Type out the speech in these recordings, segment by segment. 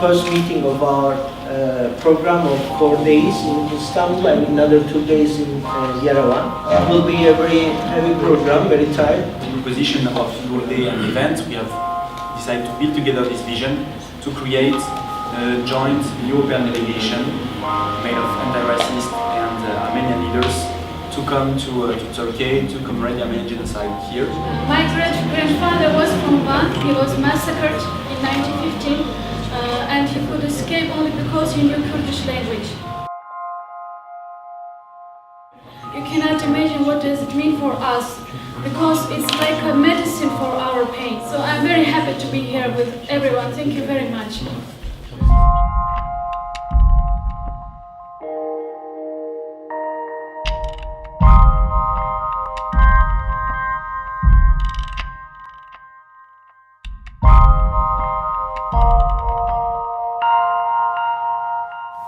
First meeting of our program of 4 days in Istanbul and another 2 days in Yerevan. It will be a very heavy program, very tight. In the position of your day and event, we have decided to build together this vision to create a joint European delegation made of anti-racist and Armenian leaders to come to Turkey to commemorate the Armenian genocide here. My grandfather was from Van. He was massacred in 1915. And he could escape only because he knew Kurdish language. You cannot imagine what does it mean for us, because it's like a medicine for our pain. So I'm very happy to be here with everyone. Thank you very much.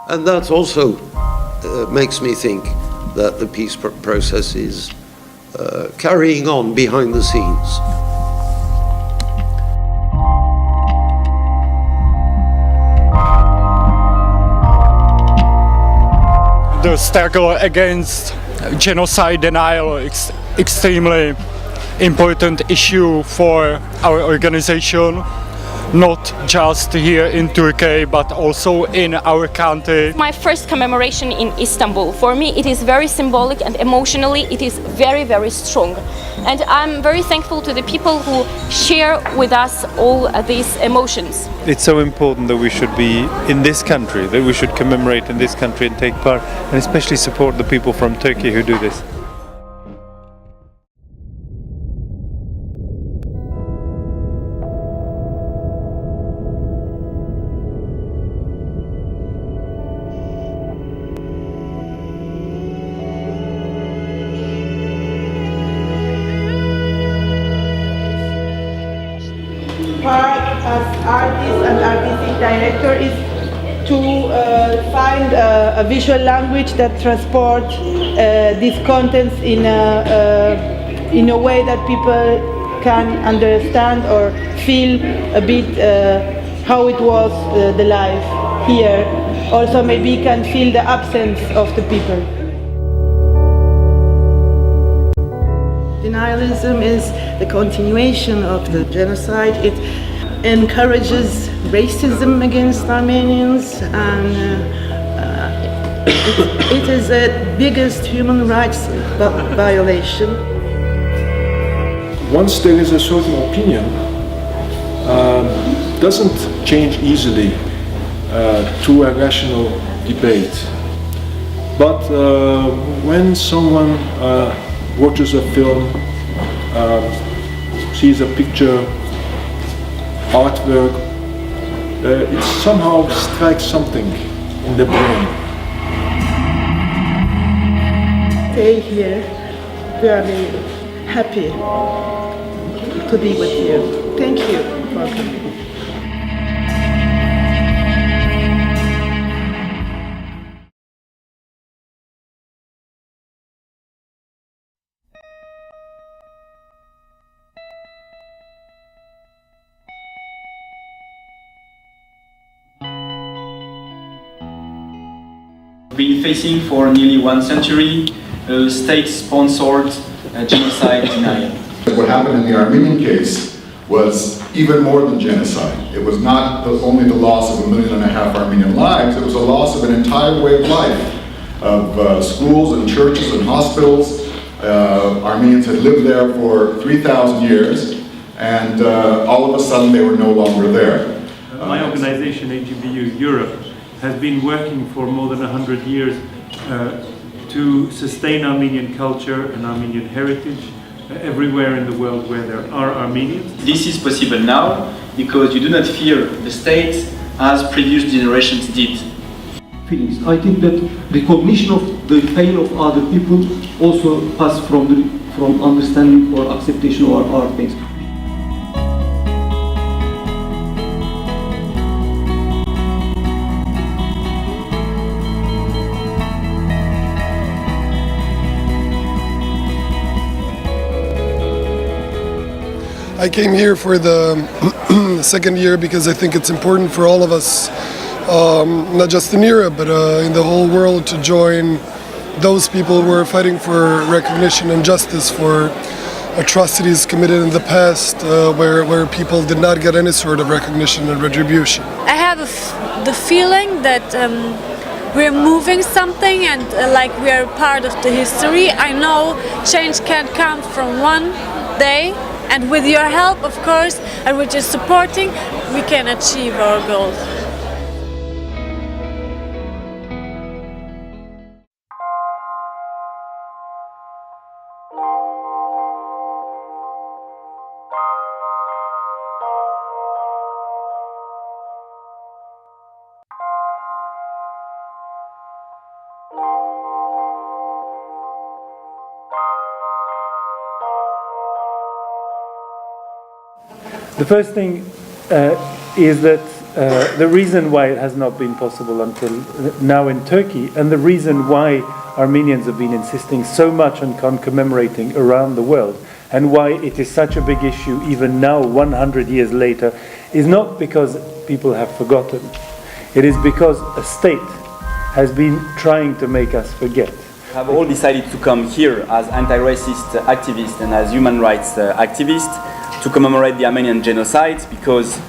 And that also makes me think that the peace process is carrying on behind the scenes. The struggle against genocide denial is extremely important issue for our organization. Not just here in Turkey, but also in our country. My first commemoration in Istanbul. For me, it is very symbolic and emotionally it is very, very strong. And I'm very thankful to the people who share with us all these emotions. It's so important that we should be in this country, that we should commemorate in this country and take part, and especially support the people from Turkey who do this. Part as artist and artistic director is to find a visual language that transports these contents in a way that people can understand or feel a bit how it was the life here. Also maybe can feel the absence of the people. Denialism is the continuation of the genocide. It encourages racism against Armenians, and it is the biggest human rights violation. Once there is a certain opinion, doesn't change easily through a rational debate. But when someone watches a film, sees a picture, artwork, it somehow strikes something in the brain. Stay here. We are very happy to be with you. Thank you for coming. Been facing for nearly 1 century a state-sponsored genocide denial. What happened in the Armenian case was even more than genocide. It was not only the loss of 1.5 million Armenian lives, it was a loss of an entire way of life, of schools and churches and hospitals. Armenians had lived there for 3,000 years, and all of a sudden they were no longer there. My organization, AGBU Europe, has been working for more than 100 years to sustain Armenian culture and Armenian heritage everywhere in the world where there are Armenians. This is possible now because you do not fear the state as previous generations did. Feelings. I think that recognition of the pain of other people also pass from understanding or acceptation of our pains. I came here for the second year because I think it's important for all of us, not just in Europe, but in the whole world, to join those people who are fighting for recognition and justice for atrocities committed in the past, where people did not get any sort of recognition and retribution. I have the feeling that we're moving something and like we are part of the history. I know change can't come from one day, and with your help, of course, and with your supporting, we can achieve our goals. The first thing is that the reason why it has not been possible until now in Turkey, and the reason why Armenians have been insisting so much on commemorating around the world, and why it is such a big issue even now, 100 years later, is not because people have forgotten. It is because a state has been trying to make us forget. We have all decided to come here as anti-racist activists and as human rights activists to commemorate the Armenian genocide, because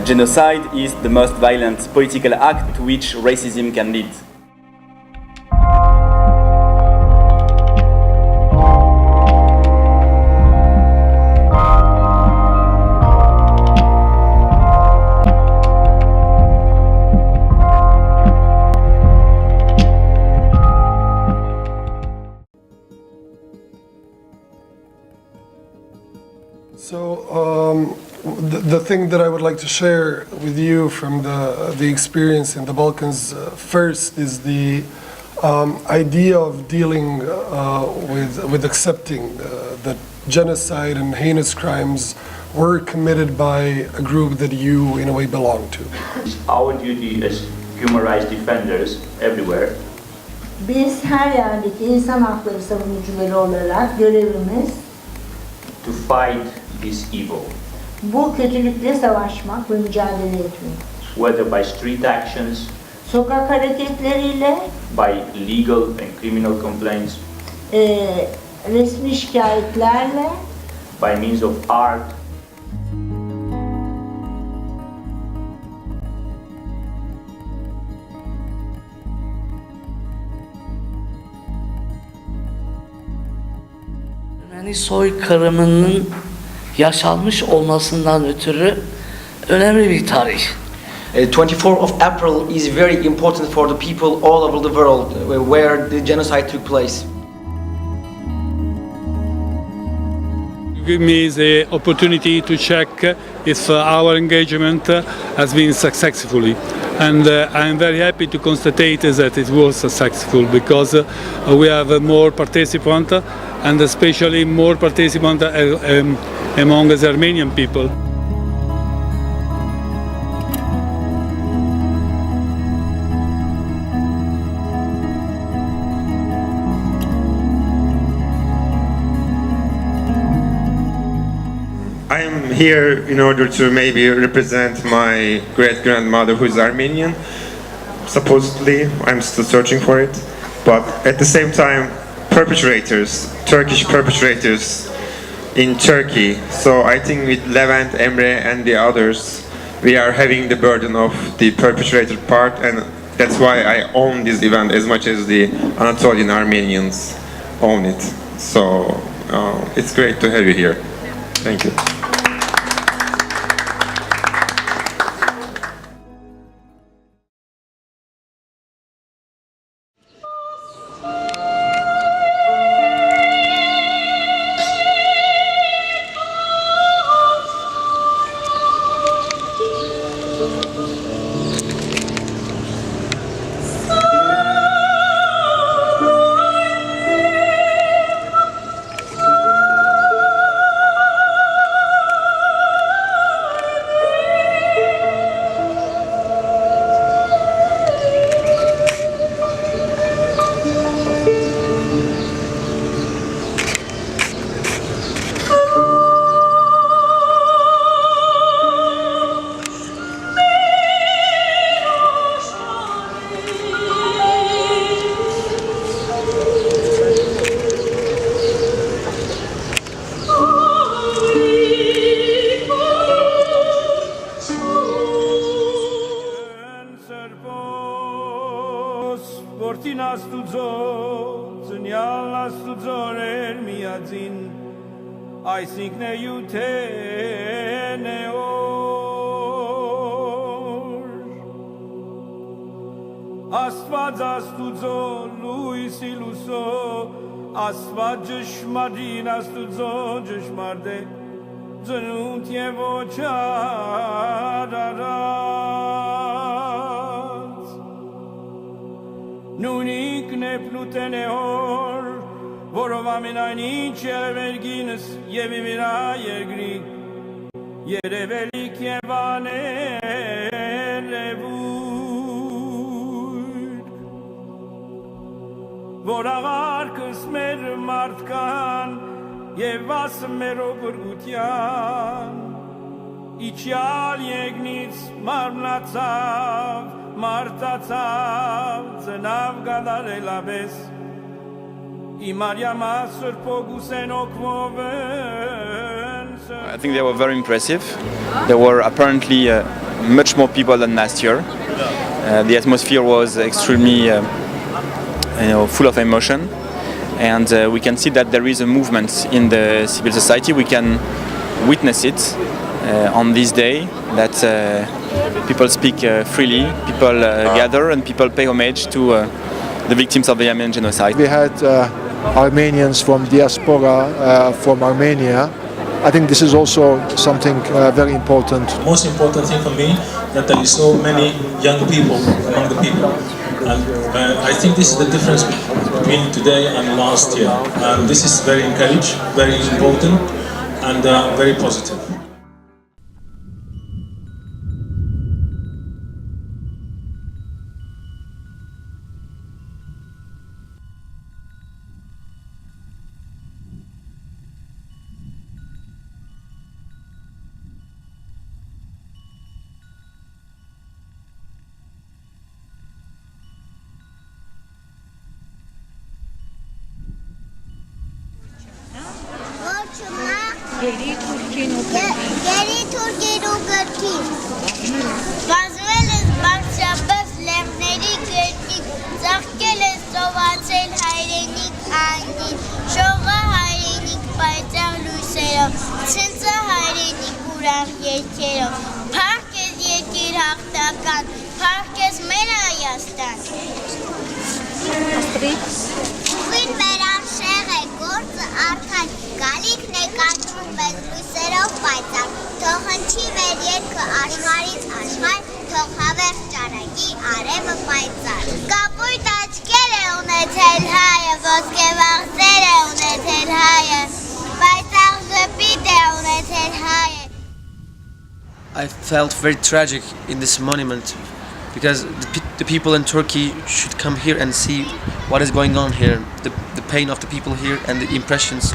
genocide is the most violent political act to which racism can lead. So the thing that I would like to share with you from the experience in the Balkans first is the idea of dealing with accepting that genocide and heinous crimes were committed by a group that you in a way belong to. It's our duty as human rights defenders everywhere. Biz her yerdeki insan hakları savunucuları olarak görevimiz to fight this evil. Bu kötülükle savaşmak ve mücadele etmek. Whether by street actions, sokak hareketleriyle, by legal and criminal complaints, resmi şikayetlerle, by means of art. Ermeni soykırımının yaşanmış olmasından ötürü önemli bir tarih. 24th of April is very important for the people all over the world where the genocide took place. Give me the opportunity to check if our engagement has been successfully, and I'm very happy to constate that it was successful, because we have more participants, and especially more participants among the Armenian people. I'm here in order to maybe represent my great-grandmother who is Armenian. Supposedly, I'm still searching for it. But at the same time, perpetrators, Turkish perpetrators in Turkey. So I think with Levent, Emre and the others, we are having the burden of the perpetrator part, and that's why I own this event as much as the Anatolian Armenians own it. So it's great to have you here. Thank you. Որդին Աստուծո, ծնյալ Աստուծո էր միածին, այսինքն է յութեն է օր։ Աստված Աստուծո, լույսի լուսո, Աստված ճշմարին Աստուծո ճշմարտ է, ծնունդ և ոչ արարած։ Նույնիկն է պլուտեն է օր, որով ամենայն ինչ երևերգինս և իմիրա երգրի, երևելիք և աներևույր, որ աղարկս մեր մարդկան և ասը մեր օգրգության, իչյալ եգնից մարմնացավ, մարտացավ, ծնավ գադարելավես, I think they were very impressive. There were apparently much more people than last year. The atmosphere was extremely full of emotion, and we can see that there is a movement in the civil society. We can witness it on this day, that people speak freely, people gather, and people pay homage to the victims of the Armenian genocide. We had Armenians from diaspora from Armenia. I think this is also something very important. Most important thing for me that there is so many young people among the people, and I think this is the difference between today and last year. And this is very encouraging, very important, and very positive. Geri Türkiye'nin ugırki. Vazվել ես բարձրապես լեռների գերտիկ, ծաղկել ես սովածել հայրենիք անգին, շողը հայրենիք պայծառ լույսերով, ցնցը հայրենիք ուրախ երգերով, փառք ես երկիր հաղթական, փառք ես մեր Հայաստան։ Ուղին մեր արշեղ է գործը արդար, գալիքն է կաչվում մեզ լույսերով պայծառ, թող հնչի մեր երգը աշխարհից աշխարհ, թող հավերժ ճարակի արևը պայծառ։ Կապույտ աչքեր է ունեցել հայը, ոսկե վաղձեր է ունեցել հայը, պայծառ ժպիտ է ունեցել հայը։ I felt very tragic in this monument because the people in Turkey should come here and see what is going on here, the pain of the people here and the impressions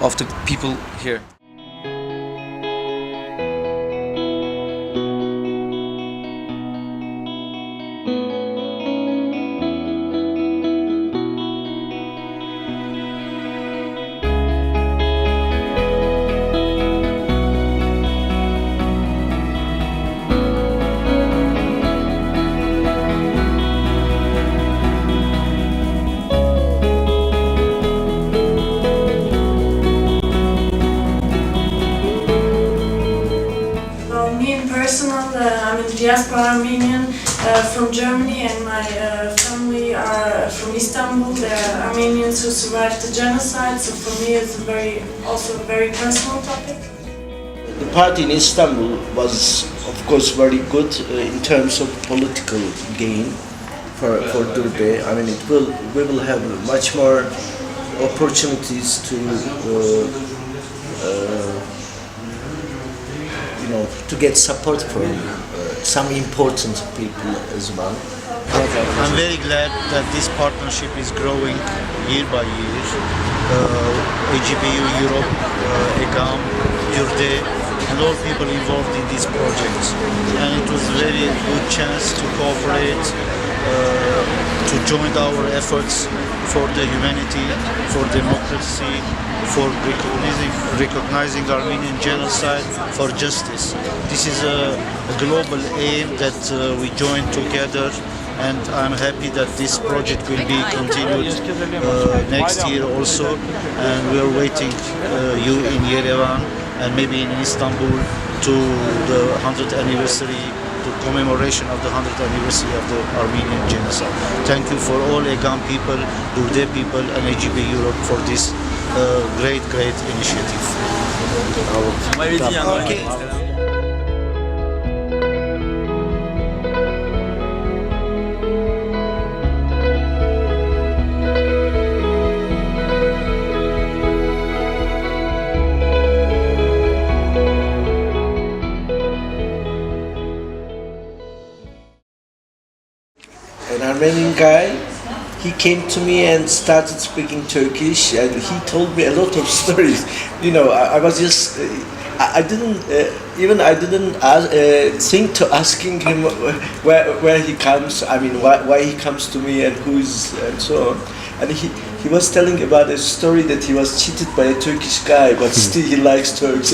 of the people here. I'm a diaspora Armenian from Germany, and my family are from Istanbul. They are Armenians who survived the genocide, so for me it's also a very personal topic. The party in Istanbul was, of course, very good in terms of political gain for Durbe. I mean, we will have much more opportunities to to get support from some important people as well. I'm very glad that this partnership is growing year by year. AGPU Europe, EGAM, Durde, and all people involved in these projects. And it was a very good chance to cooperate, to join our efforts for the humanity, for democracy, for recognizing Armenian genocide, for justice. This is a global aim that we join together and I'm happy that this project will be continued next year also, and we are waiting you in Yerevan and maybe in Istanbul to the 100th anniversary, to commemoration of the 100th anniversary of the Armenian genocide. Thank you for all EGAM people, Durde people and AGB Europe for this great initiative. Okay. An Armenian guy, he came to me and started speaking Turkish, and he told me a lot of stories. You know, I was just, I didn't think to asking him where he comes. I mean, why he comes to me and who's and so on. And he was telling about a story that he was cheated by a Turkish guy, but still he likes Turks.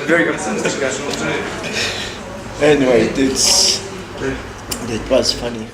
Very good. Anyway, that was funny.